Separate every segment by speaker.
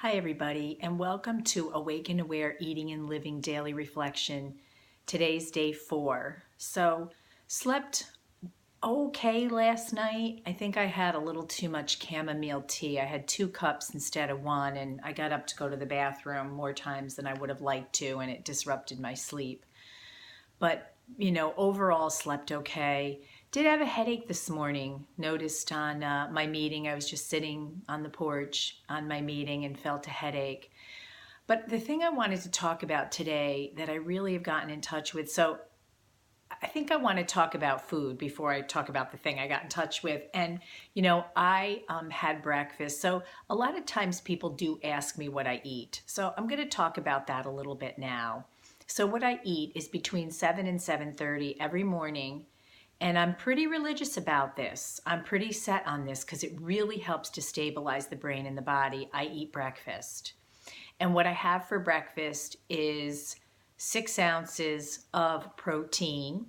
Speaker 1: Hi, everybody, and welcome to Awaken Aware Eating and Living Daily Reflection. Today's day 4. Slept okay last night. I think I had a little too much chamomile tea. I had 2 cups instead of 1, and I got up to go to the bathroom more times than I would have liked to, and it disrupted my sleep. But overall slept okay. Did have a headache this morning. Noticed on my meeting, I was just sitting on the porch on my meeting and felt a headache. But the thing I wanted to talk about today that I really have gotten in touch with, so I think I want to talk about food before I talk about the thing I got in touch with. And, I had breakfast. So a lot of times people do ask me what I eat. So I'm going to talk about that a little bit now. So what I eat is between 7 and 7:30 every morning. And I'm pretty religious about this. I'm pretty set on this because it really helps to stabilize the brain and the body. I eat breakfast. And what I have for breakfast is 6 ounces of protein.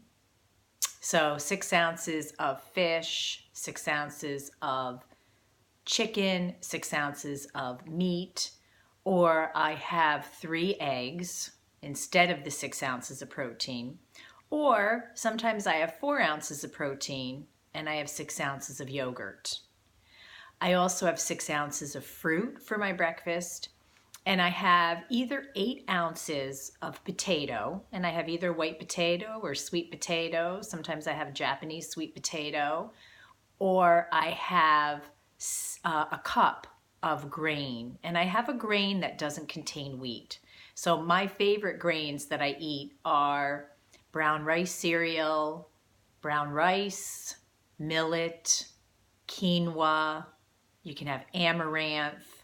Speaker 1: So 6 ounces of fish, 6 ounces of chicken, 6 ounces of meat, or I have 3 eggs instead of the 6 ounces of protein. Or sometimes I have 4 ounces of protein and I have 6 ounces of yogurt. I also have 6 ounces of fruit for my breakfast. And I have either 8 ounces of potato, and I have either white potato or sweet potato. Sometimes I have Japanese sweet potato, or I have a cup of grain. And I have a grain that doesn't contain wheat. So my favorite grains that I eat are brown rice cereal, brown rice, millet, quinoa. You can have amaranth.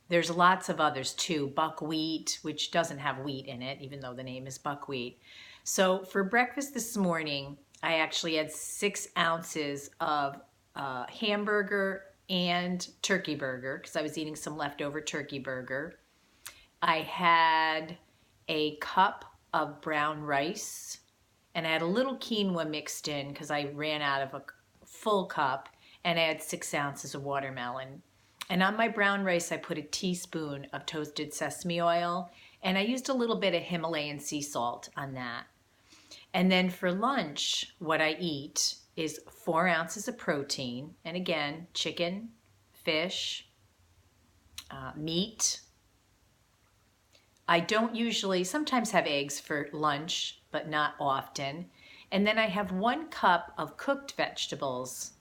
Speaker 1: There's lots of others too, buckwheat, which doesn't have wheat in it, even though the name is buckwheat. So for breakfast this morning, I actually had 6 ounces of hamburger and turkey burger because I was eating some leftover turkey burger. I had a cup of brown rice, and I had a little quinoa mixed in because I ran out of a full cup, and I had 6 ounces of watermelon. And on my brown rice, I put a teaspoon of toasted sesame oil, and I used a little bit of Himalayan sea salt on that. And then for lunch, what I eat is 4 ounces of protein, and again, chicken, fish, meat. I don't usually, sometimes have eggs for lunch, but not often. And then I have 1 cup of cooked vegetables,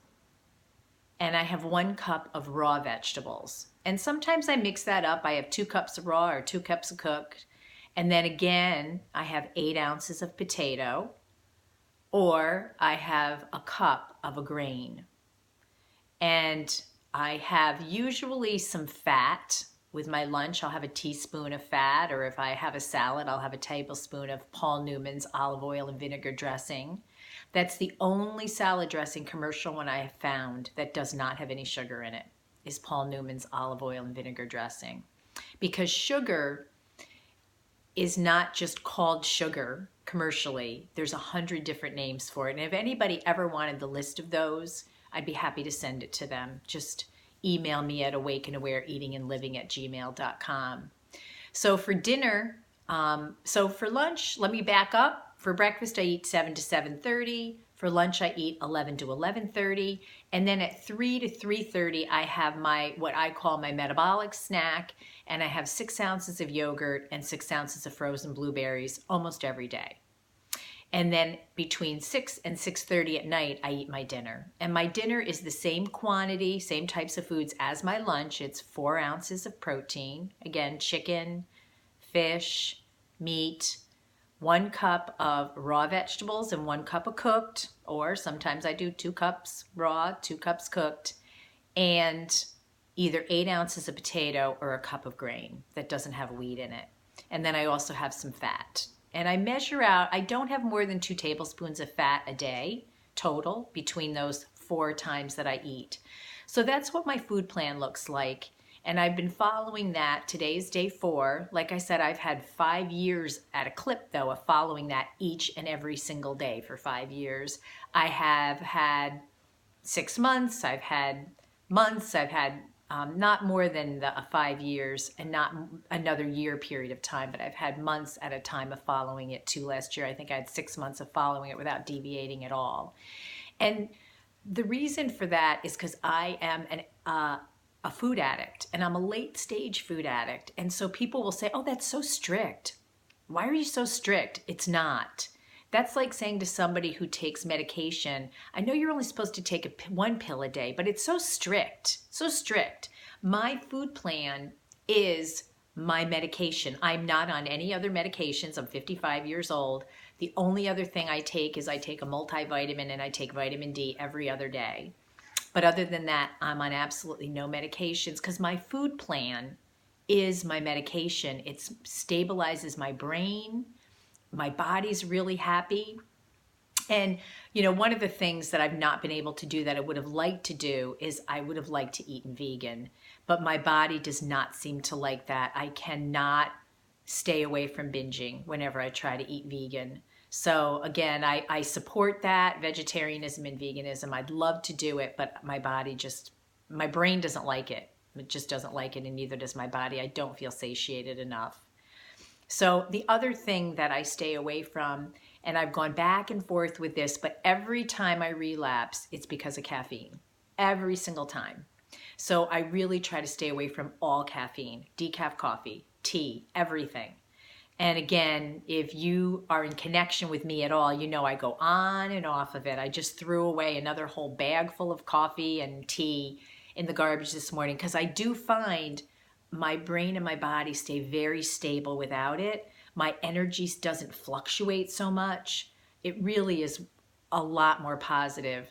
Speaker 1: and I have 1 cup of raw vegetables. And sometimes I mix that up. I have 2 cups of raw or 2 cups of cooked. And then again, I have 8 ounces of potato, or I have a cup of a grain. And I have usually some fat. With my lunch, I'll have a teaspoon of fat, or if I have a salad, I'll have a tablespoon of Paul Newman's olive oil and vinegar dressing. That's the only salad dressing commercial one I have found that does not have any sugar in it, is Paul Newman's olive oil and vinegar dressing. Because sugar is not just called sugar commercially. There's 100 different names for it. And if anybody ever wanted the list of those, I'd be happy to send it to them. Just email me at awakenawareeatingandliving@gmail.com. So for dinner, for lunch, let me back up. For breakfast, I eat 7 to 7:30. For lunch, I eat 11 to 11:30. And then at 3 to 3:30, I have what I call my metabolic snack. And I have 6 ounces of yogurt and 6 ounces of frozen blueberries almost every day. And then between 6 and 6:30 at night, I eat my dinner. And my dinner is the same quantity, same types of foods as my lunch. It's 4 ounces of protein. Again, chicken, fish, meat, 1 cup of raw vegetables and 1 cup of cooked, or sometimes I do 2 cups raw, 2 cups cooked, and either 8 ounces of potato or a cup of grain that doesn't have wheat in it. And then I also have some fat. And I measure out, I don't have more than 2 tablespoons of fat a day total between those 4 times that I eat. So that's what my food plan looks like. And I've been following that. Today's day 4. Like I said, I've had 5 years at a clip, though, of following that each and every single day for 5 years. I have had 6 months, I've had months, I've had not more than 5 years and not another year period of time, but I've had months at a time of following it too. Last year, I think I had 6 months of following it without deviating at all. And the reason for that is because I am a food addict, and I'm a late stage food addict. And so people will say, oh, that's so strict. Why are you so strict? It's not. That's like saying to somebody who takes medication, I know you're only supposed to take one pill a day, but it's so strict, so strict. My food plan is my medication. I'm not on any other medications. I'm 55 years old. The only other thing I take is I take a multivitamin and I take vitamin D every other day. But other than that, I'm on absolutely no medications because my food plan is my medication. It stabilizes my brain. My body's really happy. And, you know, one of the things that I've not been able to do that I would have liked to do is I would have liked to eat vegan, but my body does not seem to like that. I cannot stay away from binging whenever I try to eat vegan. So again, I support that, vegetarianism and veganism. I'd love to do it, but my brain doesn't like it. It just doesn't like it, and neither does my body. I don't feel satiated enough. So the other thing that I stay away from, and I've gone back and forth with this, but every time I relapse, it's because of caffeine. Every single time. So I really try to stay away from all caffeine, decaf coffee, tea, everything. And again, if you are in connection with me at all, you know I go on and off of it. I just threw away another whole bag full of coffee and tea in the garbage this morning because I do find my brain and my body stay very stable without it. My energy doesn't fluctuate so much. It really is a lot more positive.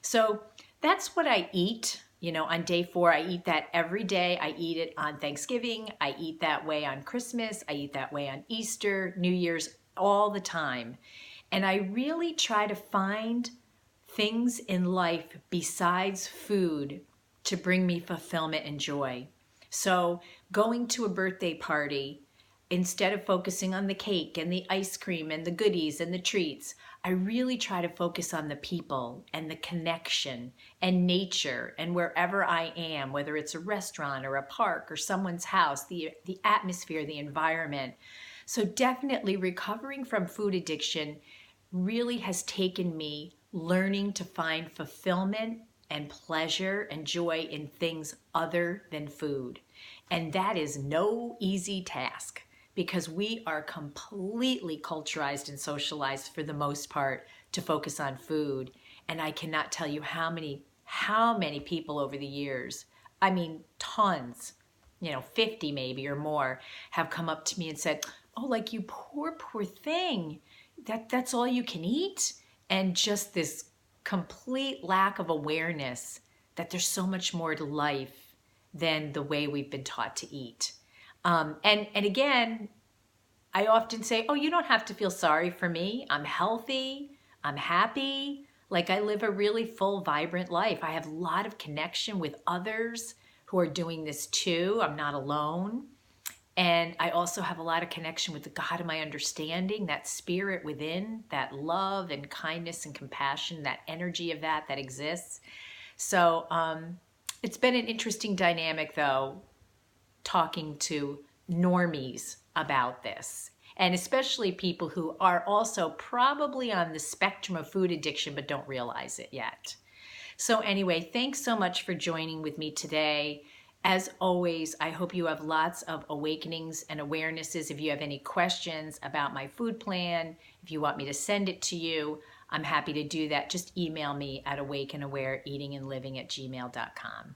Speaker 1: So that's what I eat. You know, on day 4, I eat that every day. I eat it on Thanksgiving. I eat that way on Christmas. I eat that way on Easter, New Year's, all the time. And I really try to find things in life besides food to bring me fulfillment and joy. So going to a birthday party, instead of focusing on the cake and the ice cream and the goodies and the treats, I really try to focus on the people and the connection and nature and wherever I am, whether it's a restaurant or a park or someone's house, the atmosphere, the environment. So definitely recovering from food addiction really has taken me learning to find fulfillment and pleasure and joy in things other than food. And that is no easy task because we are completely culturized and socialized for the most part to focus on food. And I cannot tell you how many people over the years, I mean, tons, 50 maybe or more, have come up to me and said, oh, like, you poor thing, that's all you can eat? And just this complete lack of awareness that there's so much more to life than the way we've been taught to eat. And again, I often say, oh, you don't have to feel sorry for me. I'm healthy. I'm happy. Like, I live a really full, vibrant life. I have a lot of connection with others who are doing this too. I'm not alone. And I also have a lot of connection with the God of my understanding, that spirit within, that love and kindness and compassion, that energy of that exists. So it's been an interesting dynamic, though, talking to normies about this, and especially people who are also probably on the spectrum of food addiction but don't realize it yet. So anyway, thanks so much for joining with me today. As always, I hope you have lots of awakenings and awarenesses. If you have any questions about my food plan, if you want me to send it to you, I'm happy to do that. Just email me at awakeandawareeatingandliving@gmail.com.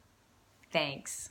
Speaker 1: Thanks.